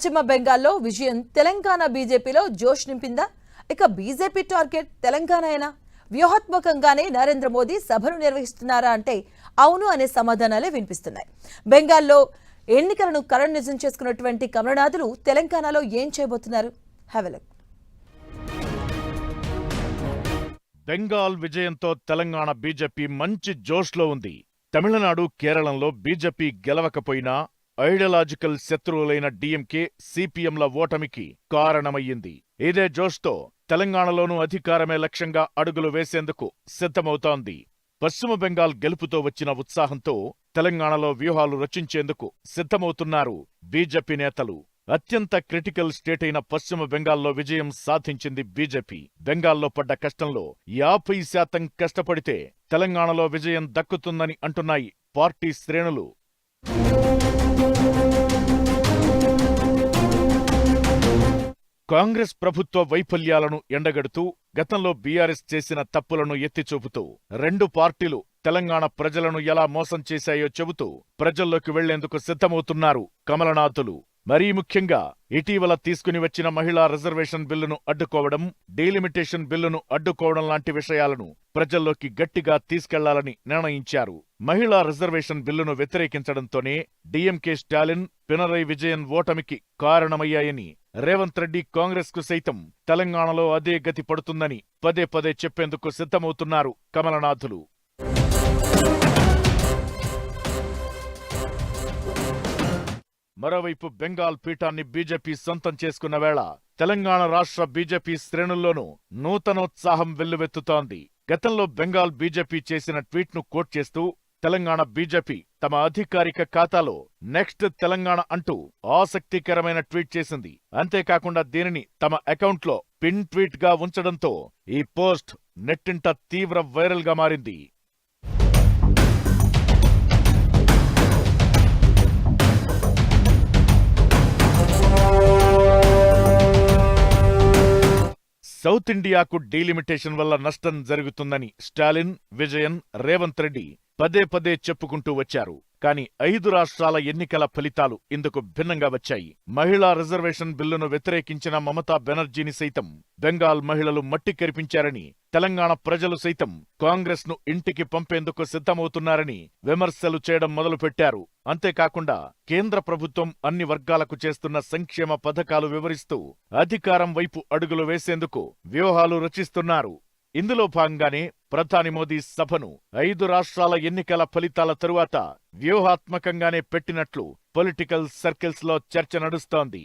పశ్చిమ బెంగాల్లో విజయం తెలంగాణ బీజేపీలో జోష్ నింపిందా? ఇక బీజేపీ టార్గెట్ తెలంగాణయేనా? వ్యూహాత్మకంగానే నరేంద్ర మోదీ సభను నిర్వహిస్తున్నారా అంటే అవును అనే సమాధానాలే వినిపిస్తున్నాయి. బెంగాల్లో ఎన్నికలను కరణ నిజం చేసుకున్నటువంటి కమలనాథులు తెలంగాణలో ఏం చేయబోతున్నారు? Have a look. బెంగాల్ విజయంతో తెలంగాణ బీజేపీ మంచి జోష్లో ఉంది. తమిళనాడు, కేరళంలో బీజేపీ గెలవకపోయినా ఐడియాలజికల్ శత్రువులైన డీఎంకే, సిపిఎంల ఓటమికి కారణమయ్యింది. ఇదే జోష్తో తెలంగాణలోనూ అధికారమే లక్ష్యంగా అడుగులు వేసేందుకు సిద్ధమవుతోంది. పశ్చిమ బెంగాల్ గెలుపుతో వచ్చిన ఉత్సాహంతో తెలంగాణలో వ్యూహాలు రచించేందుకు సిద్ధమవుతున్నారు బీజేపీ నేతలు. అత్యంత క్రిటికల్ స్టేట్ అయిన పశ్చిమ బెంగాల్లో విజయం సాధించింది బీజేపీ. బెంగాల్లో పడ్డ కష్టంలో 50% కష్టపడితే తెలంగాణలో విజయం దక్కుతుందని అంటున్నాయి పార్టీ శ్రేణులు. కాంగ్రెస్ ప్రభుత్వ వైఫల్యాలను ఎండగడుతూ గతంలో బీఆర్ఎస్ చేసిన తప్పులను ఎత్తిచూపుతూ రెండు పార్టీలు తెలంగాణ ప్రజలను ఎలా మోసం చేశాయో చెబుతూ ప్రజల్లోకి వెళ్లేందుకు సిద్ధమవుతున్నారు కమలనాథులు. మరీ ముఖ్యంగా ఇటీవల తీసుకుని వచ్చిన మహిళా రిజర్వేషన్ బిల్లును అడ్డుకోవడం, డీలిమిటేషన్ బిల్లును అడ్డుకోవడం లాంటి విషయాలను ప్రజల్లోకి గట్టిగా తీసుకెళ్లాలని నిర్ణయించారు. మహిళా రిజర్వేషన్ బిల్లును వ్యతిరేకించడంతోనే డీఎంకే స్టాలిన్, పినరై విజయన్ ఓటమికి కారణమయ్యాయని రేవంత్ రెడ్డి కాంగ్రెస్ కు సైతం తెలంగాణలో అదే గతి పడుతుందని పదే పదే చెప్పేందుకు సిద్ధమవుతున్నారు కమలనాథులు. మరోవైపు బెంగాల్ పీఠాన్ని బీజేపీ సొంతం చేసుకున్న వేళ తెలంగాణ రాష్ట్ర బీజేపీ శ్రేణుల్లోనూ నూతనోత్సాహం వెల్లువెత్తుతోంది. గతంలో బెంగాల్ బీజేపీ చేసిన ట్వీట్ను కోట్ చేస్తూ తెలంగాణ బీజేపీ తమ అధికారిక ఖాతాలో నెక్స్ట్ తెలంగాణ అంటూ ఆసక్తికరమైన ట్వీట్ చేసింది. అంతేకాకుండా దీనిని తమ అకౌంట్లో పిన్ ట్వీట్ గా ఉంచడంతో ఈ పోస్ట్ నెట్టింట తీవ్ర వైరల్ గా మారింది. సౌత్ ఇండియాకు డీలిమిటేషన్ వల్ల నష్టం జరుగుతుందని స్టాలిన్, విజయన్, రేవంత్ రెడ్డి పదే పదే చెప్పుకుంటూ వచ్చారు. కానీ 5 రాష్ట్రాల ఎన్నికల ఫలితాలు ఇందుకు భిన్నంగా వచ్చాయి. మహిళా రిజర్వేషన్ బిల్లును వ్యతిరేకించిన మమతా బెనర్జీని సైతం బెంగాల్ మహిళలు మట్టి కరిపించారని, తెలంగాణ ప్రజలు సైతం కాంగ్రెస్ ను ఇంటికి పంపేందుకు సిద్ధమవుతున్నారని విమర్శలు చేయడం మొదలుపెట్టారు. అంతేకాకుండా కేంద్ర ప్రభుత్వం అన్ని వర్గాలకు చేస్తున్న సంక్షేమ పథకాలు వివరిస్తూ అధికారం వైపు అడుగులు వేసేందుకు వ్యూహాలు రచిస్తున్నారు. ఇందులో భాగంగానే ప్రధాని మోదీ సభను 5 రాష్ట్రాల ఎన్నికల ఫలితాల తరువాత వ్యూహాత్మకంగానే పెట్టినట్లు పొలిటికల్ సర్కిల్స్ లో చర్చ నడుస్తోంది.